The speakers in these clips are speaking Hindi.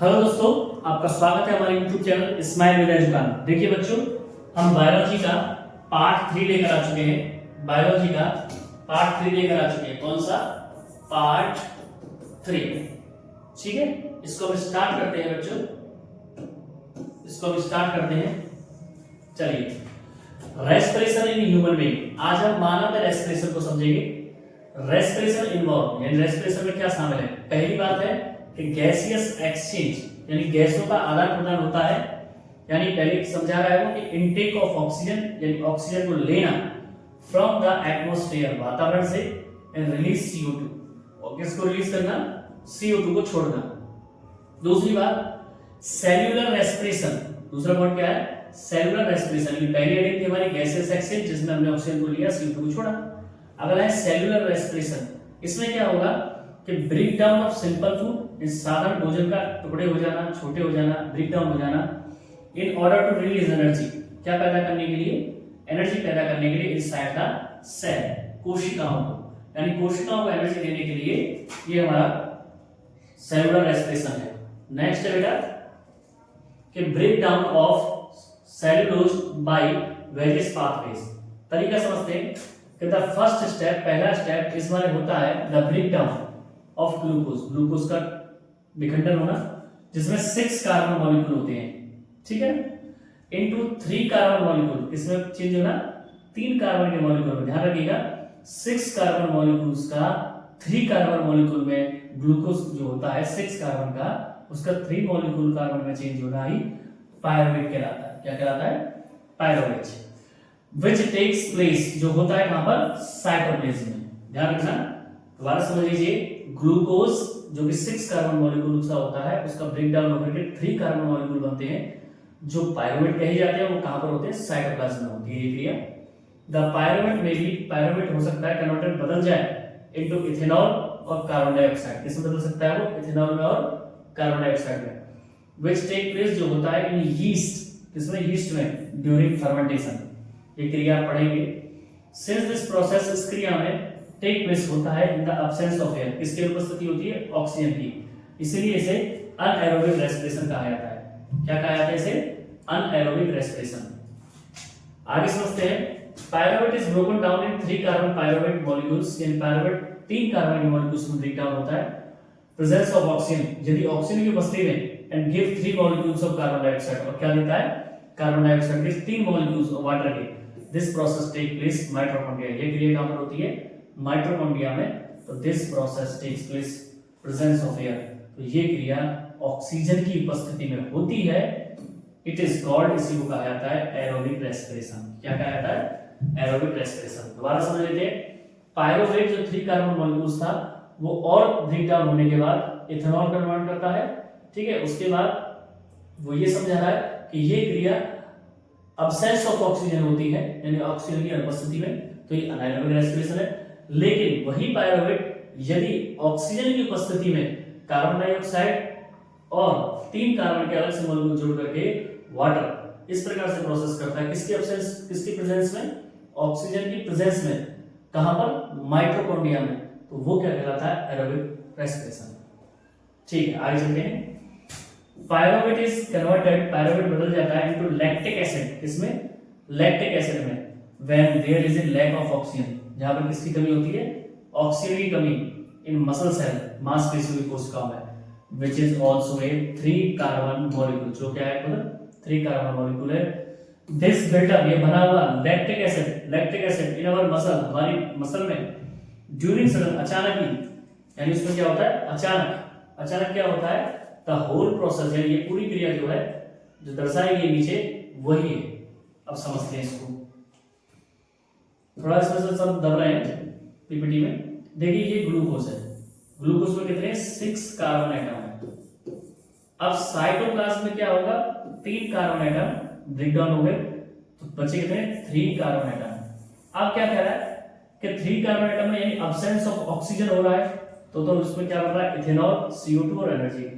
हेलो दोस्तों, आपका स्वागत है हमारे YouTube channel smile with education. देखिए बच्चों, हम बायोलॉजी का पार्ट 3 लेकर आ चुके हैं। बायोलॉजी का पार्ट 3 लेकर आ चुके हैं। कौन सा? पार्ट 3। ठीक है, इसको हम स्टार्ट करते हैं बच्चों, इसको हम स्टार्ट करते हैं। चलिए, रेस्पिरेशन इन ह्यूमन बीइंग। आज हम मानव में रेस्पिरेशन को समझेंगे। रेस्पिरेशन इन्वॉल्व यानी रेस्पिरेशन में क्या शामिल है? पहली बात है कि गैसियस एक्सचेंज यानी गैसों का आदान प्रदान होता है। यानी पहले समझा रहा है वो कि इनटेक ऑफ ऑक्सीजन यानी ऑक्सीजन को लेना फ्रॉम द एटमॉस्फेयर वातावरण से एंड रिलीज CO2 और किसको रिलीज करना? CO2 को छोड़ना। दूसरी बात सेल्यूलर रेस्पिरेशन। दूसरा पॉइंट क्या है? Cellular respiration. ये पहली हेडिंग थी हमारी गैसियस एक्सचेंज जिसमें हमने ऑक्सीजन को लिया, CO2 को छोड़ा। अगला है सेल्यूलर रेस्पिरेशन। इसमें क्या होगा कि break down of simple food, इस साधारण भोजन का टुकड़े हो जाना, छोटे हो जाना, ब्रेक डाउन हो जाना in order to release energy. क्या पैदा करने के लिए? एनर्जी पैदा करने के लिए इनसाइड द सेल, कोशिकाओं को, यानी कोशिकाओं को एनर्जी देने के लिए ये हमारा सेलुलर रेस्पिरेशन है। नेक्स्ट है बेटा कि break down of cellulose by various pathways. तरीका समझते हैं कि द फर्स्ट स्टेप, पहला स्टेप इसमें होता है the break down of glucose, glucose का विखंडन होना जिसमें 6 कार्बन मॉलिक्यूल होते हैं। ठीक है, इनटू 3 कार्बन मॉलिक्यूल, इसमें चेंज होना 3 कार्बन के मॉलिक्यूल। ध्यान रखिएगा 6 कार्बन मॉलिक्यूल्स का 3 कार्बन मॉलिक्यूल में ग्लूकोज जो होता है 6 कार्बन का, उसका 3 मॉलिक्यूल कार्बन में चेंज होना ही पायरुवेट कहलाता है। क्या कहलाता है? पायरुवेट। व्हिच टेक्स प्लेस, जो होता है कहां पर? साइटोप्लाज्म में। ध्यान रखना, दोबारा समझ लीजिए। ग्लूकोज जो कि 6 कार्बन मॉलिक्यूल का होता है, उसका ब्रेक डाउन होकर के 3 कार्बन मॉलिक्यूल बनते हैं जो पायरुवेट कहे जाते हैं। वो कहां पर होते हैं? साइटोप्लाज्म में होती है ये क्रिया। द पायरुवेट में भी, पायरुवेट हो सकता है कन्वर्टेड बदल जाए इनटू इथेनॉल और कार्बन डाइऑक्साइड। किसमें बदल सकता है वो? इथेनॉल में और कार्बन डाइऑक्साइड में। व्हिच टेक प्लेस, जो होता है इन यीस्ट, किसमें? यीस्ट में, ड्यूरिंग फर्मेंटेशन। ये क्रिया आप पढ़ेंगे। सिंस दिस प्रोसेस, इस क्रिया में टेक प्लेस होता है in the absence of air, किसकी उपस्थिति होती है? ऑक्सीजन की। इसीलिए इसे अनएरोबिक रेस्पिरेशन कहा जाता है। क्या कहा जाता है इसे? Anaerobic respiration. आगे समझते हैं। Pyruvate is broken down in 3 carbon pyruvate molecules. यानी पायरुवेट 3 कार्बन के मॉलिक्यूल्स में ब्रेक डाउन होता है। प्रेजेंस ऑफ ऑक्सीजन, यदि ऑक्सीजन की उपस्थिति में, and give 3 molecules of carbon dioxide, और क्या देता है? कार्बन डाइऑक्साइड के 3 मॉलिक्यूल्स ऑफ वाटर के। This process take place mitochondria. ये क्रिया कहां पर होती है? माइटोकॉन्ड्रिया में। तो this process takes place presence of air. तो ये क्रिया ऑक्सीजन की उपस्थिति में होती है। इट इज कॉल्ड, इसी को कहा जाता है एरोबिक रेस्पिरेशन। क्या कहा जाता है? Aerobic respiration. दोबारा समझ लेते हैं। पायरुवेट जो 3 कार्बन मॉलिक्यूल्स था वो और ब्रेक डाउन होने के बाद इथेनॉल कन्वर्ट करता है। ठीक है, उसके बाद वो ये समझा रहा है कि ये क्रिया अब्सेंस ऑफ ऑक्सीजन होती है, यानी ऑक्सीजन की अनुपस्थिति में, तो ये अनाएरोबिक रेस्पिरेशन है। लेकिन वही पायरुवेट यदि ऑक्सीजन की उपस्थिति में कार्बन डाइऑक्साइड और 3 कार्बन के अलग से मॉलिक्यूल जोड़ करके वाटर, इस प्रकार से प्रोसेस करता है। किसकी एब्सेंस, किसकी प्रेजेंस में? ऑक्सीजन की प्रेजेंस में। कहां पर? माइटोकॉन्ड्रिया में। तो वो क्या कहलाता है? Aerobic respiration. ठीक है, आगे चलते हैं। पायरुवेट इज कन्वर्टेड, पायरुवेट बदल जाता है इनटू लैक्टिक एसिड। इसमें लैक्टिक एसिड में when there is a lack of oxygen, जहां पर किसकी कमी होती है? ऑक्सीजन की कमी इन मसल सेल, मांसपेशियों की कोशिकाओं में। Which is also a 3 carbon molecule, जो क्या है? 3 कार्बन मॉलिक्यूल है। दिस बिल्टअप, ये बना हुआ lactic acid, lactic acid in our muscle, हमारी मसल में, ड्यूरिंग सडन, अचानक ही, यानी उसमें क्या होता है? अचानक, अचानक क्या होता है? द होल प्रोसेस, यानी ये पूरी क्रिया जो है, जो दर्शाई गई नीचे, वही है। अब समझते हैं इसको। थोड़ा इसमें से सब दब रहे हैं पीपीटी में। देखिए ये ग्लूकोज है, ग्लूकोज में कितने? 6 कार्बन एटम है। अब साइटोप्लाज्म में क्या होगा? 3 कार्बन एटम ब्रेक डाउन हो गए, तो बचे कितने? 3 कार्बन एटम। अब क्या कह रहा है कि 3 कार्बन एटम में यानी अब्सेंस ऑफ ऑक्सीजन हो रहा है, तो उसमें क्या बन रहा है? इथेनॉल, CO2 और एनर्जी।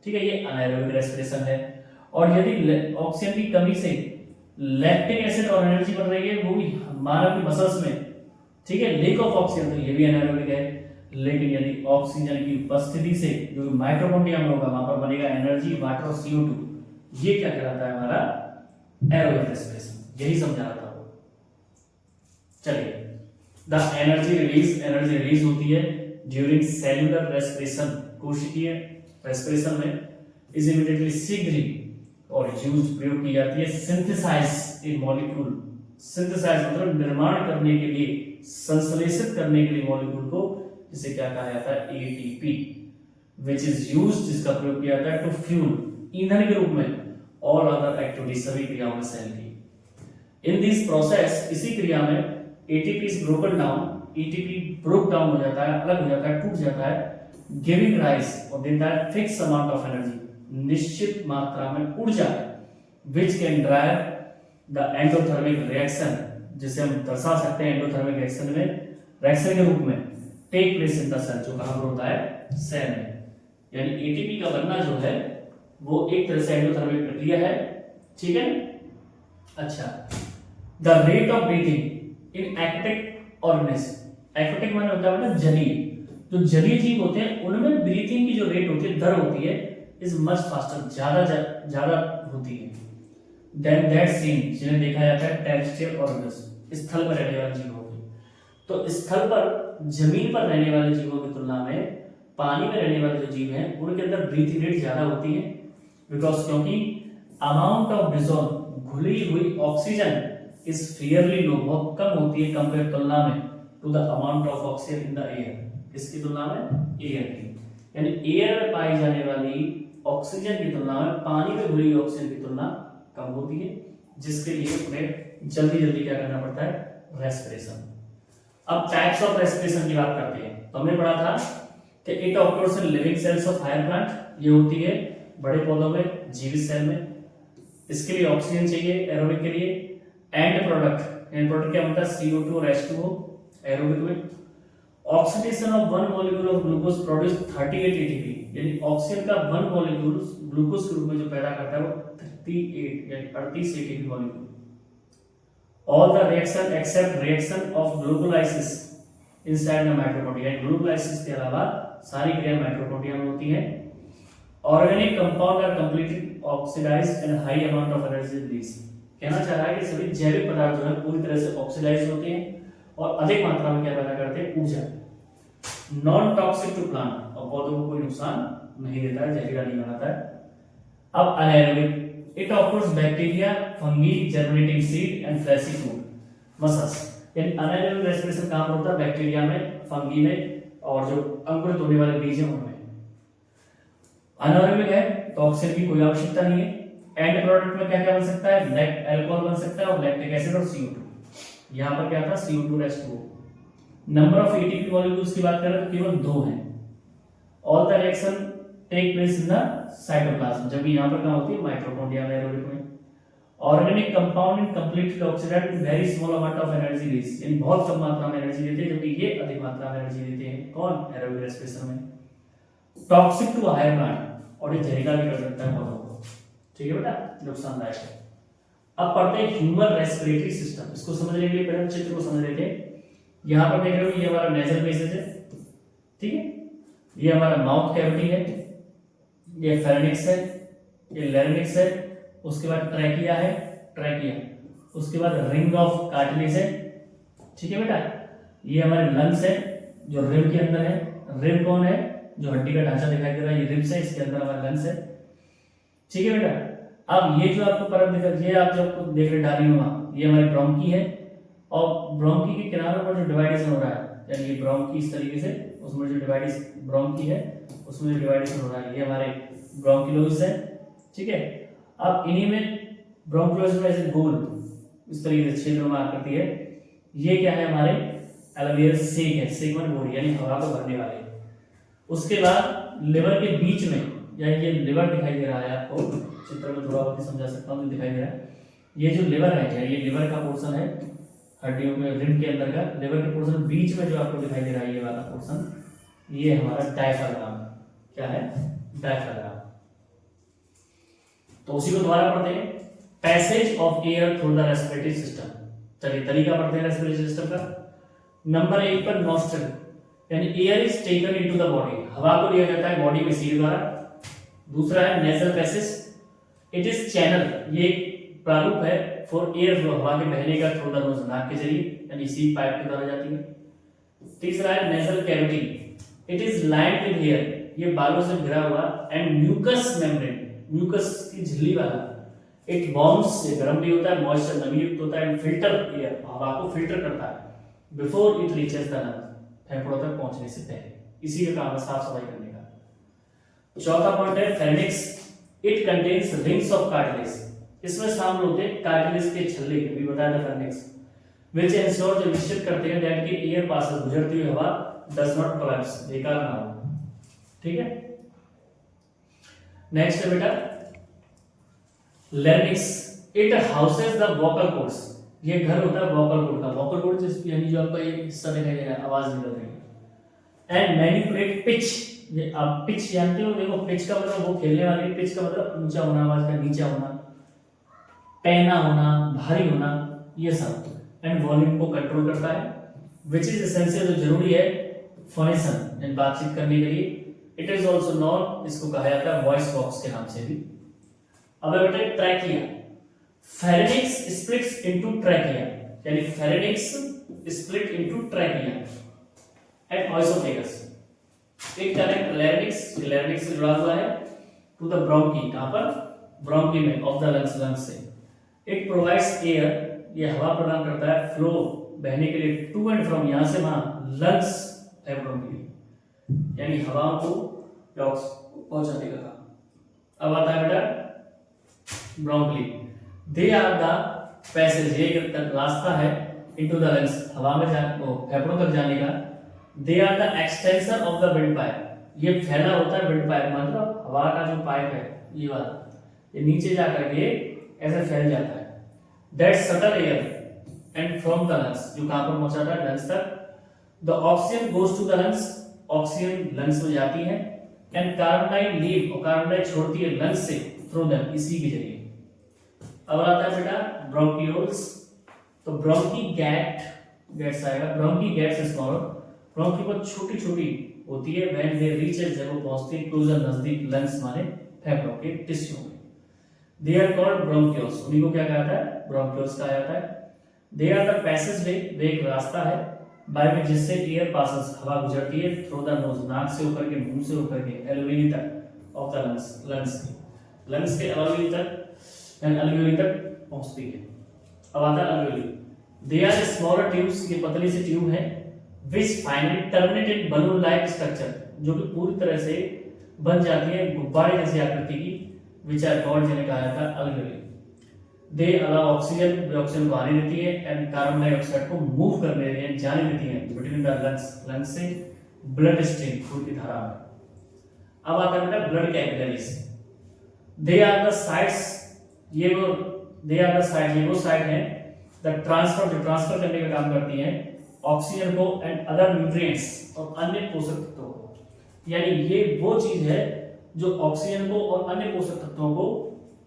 ठीक है, ये अनाएरोबिक रेस्पिरेशन है। और यदि ऑक्सीजन की कमी से लैक्टिक एसिड और एनर्जी बन रही है, वो भी मानव की मसल्स में, ठीक है, लेक ऑफ ऑक्सीजन, तो ये भी एनारोबिक है। लेकिन यदि ऑक्सीजन की उपस्थिति से जो माइटोकॉन्ड्रिया में होगा वहां पर बनेगा एनर्जी, वाटर और CO2। ये क्या कहलाता है हमारा एरोबिक रेस्पिरेशन। यही समझा रहा था वो। चलिए, द एनर्जी रिलीज होती है ड्यूरिंग सेलुलर रेस्पिरेशन, कोशिकीय रेस्पिरेशन में, इज इमीडिएटली शीघ्र ही और यूज प्रयोग की जाती है सिंथेसाइज ए मॉलिक्यूल। सिंथेसाइज मतलब निर्माण करने के लिए, संश्लेषित करने के लिए मॉलिक्यूल को, जिसे क्या कहा जाता है ATP, विच इज यूज्ड, जिसका प्रयोग किया जाता है टू फ्यूल, ईंधन के रूप में, ऑल अदर एक्टिविटीज, सभी क्रियाओं में सेल की। इन दिस प्रोसेस, इसी क्रिया में ATP is broken down, ATP broke down हो जाता है, अलग हो जाता है, टूट जाता है, गिविंग राइज और देता है फिक्स अमाउंट ऑफ एनर्जी, निश्चित मात्रा में ऊर्जा, which can drive the endothermic reaction, जिसे हम दर्शा सकते हैं एंडोथर्मिक रिएक्शन में, रिएक्शन के रूप में, take place in the cell, जो कहां पर होता है सेल में। यानी ATP का बनना जो है वो एक तरह से एंडोथर्मिक प्रक्रिया है, ठीक है। अच्छा, the rate of breathing in aquatic organism, aquatic माने होता है जलीय, जो जलीय जीव होते हैं उनमें ब्रीथिंग की जो रेट होती है, दर होती है, इज मच फास्टर, ज्यादा होती है देन दैट सीन, जिन्हें देखा जाता है टेरेस्ट्रियल ऑर्गेनिज्म, स्थल पर रहने वाले जीवों की। तो स्थल पर, जमीन पर रहने वाले जीवों की तुलना में पानी में रहने वाले जो जीव हैं उनके अंदर ब्रीथिंग रेट ज्यादा होती है, बिकॉज क्योंकि अमाउंट ऑफ डिसॉल्व, घुली हुई ऑक्सीजन इज फेयरली लो, बहुत कम होती है कंपेयर तुलना में to the amount of oxygen in the air, किसकी तुलना में एयर की। यानी एयर में पाई जाने वाली ऑक्सीजन की तुलना में पानी में घुली ऑक्सीजन की तुलना कम होती है, जिसके लिए उन्हें जल्दी जल्दी क्या करना पड़ता है, रेस्पिरेशन। अब टाइप्स ऑफ रेस्पिरेशन की बात करते हैं। तो हमने पढ़ा था कि it occurs in living cells of higher plant, ये होती है बड़े पौधों में, जीवित सेल में। इसके लिए ऑक्सीजन चाहिए एरोबिक के लिए। एंड प्रोडक्ट, एंड प्रोडक्ट क्या होता है, CO2 और H2O एरोबिक में। Oxidation of one molecule of glucose produce 38 ATP, यानी ऑक्सीजन का वन मॉलिक्यूल ग्लूकोज के रूप में जो पैदा करता है वो 38 यानी 38 ATP molecule. All the reaction except reaction of glycolysis inside the mitochondria, glycolysis के अलावा सारी क्रिया माइटोकॉन्ड्रिया में होती है। Organic compound are completely oxidised and high amount of energy release, कहना चाह रहा है कि सभी जैविक पदार्थ जो है पूरी तरह से ऑक्सीडाइज होते हैं और अधिक मात्रा में क्या पैदा करते हैं, ऊर्जा। नॉन टॉक्सिक टू प्लांट, और पौधों को कोई नुकसान नहीं देता है, जहरीला नहीं बनाता है। अब anaerobic, it offers bacteria, fungi, germinating seed and fleshy food, muscles. यानी अनाएरोबिक रेस्पिरेशन कहां पर होता है, बैक्टीरिया में, फंगी में, और जो अंकुरित होने वाले बीज हैं उनमें। अनाएरोबिक है तो ऑक्सीजन की कोई आवश्यकता नहीं है। एंड प्रोडक्ट में क्या क्या बन सकता है, अल्कोहल बन सकता है और लैक्टिक एसिड और CO2। यहां पर क्या था, CO2 और H2O। Number of ATP molecules की बात करें तो केवल 2 हैं। All the reaction take place in the cytoplasm, जबकि यहां पर क्या होती है, माइटोकॉन्ड्रिया में, एरोबिक में। Organic compound in completely oxidised with very small amount of energy release, यानी बहुत कम मात्रा में एनर्जी देते हैं, जबकि ये अधिक मात्रा में एनर्जी देते हैं, कौन, एरोबिक रेस्पिरेशन में। टॉक्सिक टू हायर प्लांट, और ये जहरीला भी कर सकता है पौधों को, ठीक है बेटा, नुकसानदायक है। अब पढ़ते हैं ह्यूमन रेस्पिरेटरी सिस्टम। इसको समझने के लिए पहले चित्र को समझ लेते हैं। यहां पर देख रहे हो ये हमारा नेजल पैसेज है, ठीक है, ये हमारा माउथ कैविटी है, ये फेरेंक्स है, ये लैरिंक्स है, उसके बाद ट्रैकिया है, ट्रैकिया, उसके बाद रिंग ऑफ कार्टिलेज है, ठीक है बेटा, ये हमारे लंग्स है जो रिब के अंदर है। रिब कौन है, जो हड्डी का ढांचा दिखाई दे रहा है, ये रिब्स है, इसके अंदर हमारे लंग्स है, ठीक है बेटा। अब ये जो आपको परत दिखा, ये आप जब देख रहे डायरीनुमा, ये हमारी ब्रोंकी है, और ब्रोंकी के किनारों पर जो डिवाइडेशन हो रहा है, यानी ये ब्रोंकी इस तरीके से, उसमें जो डिवाइडेशन ब्रोंकी है उसमें जो डिवाइडेशन हो रहा है, ये हमारे ब्रोंकिलोस है, ठीक है। अब इन्हीं में ब्रोंकिलोस में ऐसे गोल इस तरीके से छेदनुमा आकृति है, ये क्या है, हमारे एल्वियर सेक है, सेक वन बोरी, यानी हवा को भरने वाले। उसके बाद लिवर के बीच में, यानी ये लिवर दिखाई दे रहा है आपको, चित्र में थोड़ा बहुत समझा सकता हूँ, दिखाई दे रहा है, ये जो लिवर है, ये लिवर का पोर्शन है, हड्डियों में रिब के अंदर का लिवर के पोर्शन, बीच में जो आपको दिखाई दे रहा है ये वाला पोर्शन, ये हमारा डायफ्राम, क्या है, डायफ्राम। तो उसी को दोबारा पढ़ते हैं। Passage of air through the respiratory system. चलिए तरीका पढ़ते हैं रेस्पिरेटरी सिस्टम का। नंबर 1 पर नॉस्ट्रल, यानी air is taken into the body, हवा को लिया जाता है बॉडी में सील द्वारा। दूसरा है nasal passage, it is channel, ये एक प्रारूप है फॉर एयर फ्लो, हवा के बहने का थ्रू द नोज, नाक के जरिए यानी सी पाइप के द्वारा जाती है। तीसरा है nasal cavity, it is lined with air, ये बालों से घिरा हुआ, एंड म्यूकस मेम्ब्रेन, म्यूकस की झिल्ली वाला। इट वार्म्स, ये गर्म भी होता है, मॉइस्चर नमी युक्त होता है, एंड फिल्टर एयर, हवा को फिल्टर करता है before it reaches the lung, फेफड़ों तक पहुंचने से पहले, इसी का काम है साफ सफाई करने का। चौथा पॉइंट है pharynx, it contains rings of cartilage, इसमें शामिल होते हैं कार्टिलेज के छल्ले, भी बताया था फेरेनिक्स, व्हिच एंश्योर, जो निश्चित करते हैं दैट कि एयर पासेस, गुजरती हुई हवा डज नॉट कोलैप्स, बेकार ना हो। ठीक है, नेक्स्ट है बेटा larynx, it houses the vocal cords, ये घर होता है वोकल कॉर्ड का, वोकल कॉर्ड यानी जो आपका ये हिस्सा दिखाई दे रहा है, आवाज निकल रही है। एंड मैनिपुलेट पिच, ये आप पिच जानते हो, देखो पिच का मतलब वो खेलने वाली, पिच का मतलब ऊंचा होना, आवाज का नीचा होना, पैना होना, भारी होना, ये सब। एंड वॉल्यूम को कंट्रोल करता है, विच इज एसेंशियल, जो जरूरी है फोनेशन, यानी बातचीत करने के लिए। इट इज ऑल्सो नॉन, इसको कहा जाता है वॉइस बॉक्स के नाम से भी। अब बेटे trachea, pharynx splits into trachea, यानी pharynx split into trachea and oesophagus. It connect larynx, larynx से जुड़ा हुआ है, टू द ब्रोंकी, कहां पर, ब्रोंकी में, ऑफ द लंग्स, लंग्स से। इट प्रोवाइड्स एयर, ये हवा प्रदान करता है, फ्लो, बहने के लिए, टू एंड फ्रॉम, यहां से वहां, लंग्स, फेफड़ों के लिए, यानी हवा को पहुंचाने का काम। अब आता है बेटा ब्रोंकली, दे आर द पैसेज, ये रास्ता है, इनटू द लंग्स, हवा में फेफड़ों तक जाने का। They are the extension of the windpipe, ये फैला होता है विंड पाइप, मतलब हवा का जो पाइप है ये वाला, ये नीचे जाकर के ऐसे फैल जाता है। That subtle air and from the lungs, जो कहां पर पहुंचाता है, लंग्स तक। The oxygen goes to the lungs, oxygen lungs में जाती है, एंड कार्बन डाइऑक्साइड लीव, और कार्बन डाइऑक्साइड छोड़ती है लंग्स से, थ्रू देम, इसी के जरिए। अब आता है बेटा ब्रोंकियोल्स, तो ब्रोंकी गैट्स आएगा, ब्रोंकी गैट्स स्मॉल, ब्रोंकी बहुत छोटी छोटी होती है, व्हेन दे रीचेस, जब वो पहुंचती है क्लोजर, नजदीक, लंग्स माने फेफड़ों के टिश्यू में। दे आर कॉल्ड ब्रोंकियोल्स, उन्हीं को क्या कहा जाता है, ब्रोंकियोल्स कहा जाता है। They are the passage way, वे एक रास्ता है, बाय में जिससे एयर पासेस, हवा गुजरती है, थ्रू द नोज, नाक से होकर के, मुंह से होकर के, एल्वियोली तक, ऑफ द लंग्स, लंग्स के एल्वियोली तक, एल्वियोली तक पहुंचती है। अब आता है alveoli, they are smaller tubes, ये पतली सी ट्यूब है, which finally terminate in balloon like structure, जो कि पूरी तरह से बन जाती है गुब्बारे जैसी आकृति की, विच आर कॉल्ड, जिन्हें कहा जाता है एल्वियोली। दे अलाउ ऑक्सीजन, वे ऑक्सीजन को आने देती है, एंड कार्बन डाइऑक्साइड को मूव करने देती है, जाने देती है बिटवीन द लंग्स, लंग्स से ब्लड स्ट्रीम, खून की धारा में। अब आता है बेटा blood capillaries, they are the sites, ये वो, दे आर द साइट्स, ये वो साइट है, द ट्रांसफर, जो ट्रांसफर करने का काम करती है ऑक्सीजन को, एंड अदर न्यूट्रिएंट्स, और अन्य पोषक तत्वों को, यानी ये वो चीज है जो ऑक्सीजन को और अन्य पोषक तत्वों को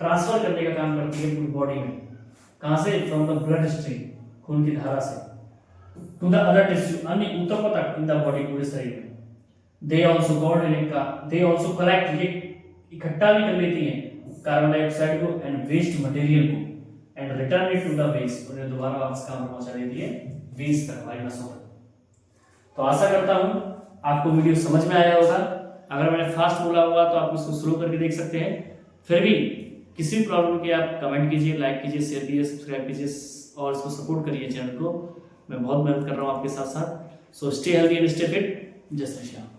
ट्रांसफर करने का काम करती है पूरी बॉडी में, कहां से, फ्रॉम द ब्लड स्ट्रीम, खून की धारा से, टू द अदर टिश्यू, अन्य ऊतकों तक, इन द बॉडी, पूरे शरीर में। They also called, they also collect, ये इकट्ठा भी कर लेती हैं कार्बन डाइऑक्साइड को एंड वेस्ट मटेरियल को, and return it to the waste, उन्हें दोबारा वापस काम पहुंचा देती है वेस्ट तक, हमारी नसों तक। तो आशा करता हूं आपको वीडियो समझ में आया होगा। अगर मैंने फास्ट बोला होगा तो आप इसको स्लो करके देख सकते हैं। फिर भी किसी भी प्रॉब्लम के आप कमेंट कीजिए, लाइक कीजिए, शेयर कीजिए, सब्सक्राइब कीजिए और इसको सपोर्ट करिए चैनल को। मैं बहुत मेहनत कर रहा हूँ आपके साथ साथ। So stay healthy and stay fit. जय श्री श्याम।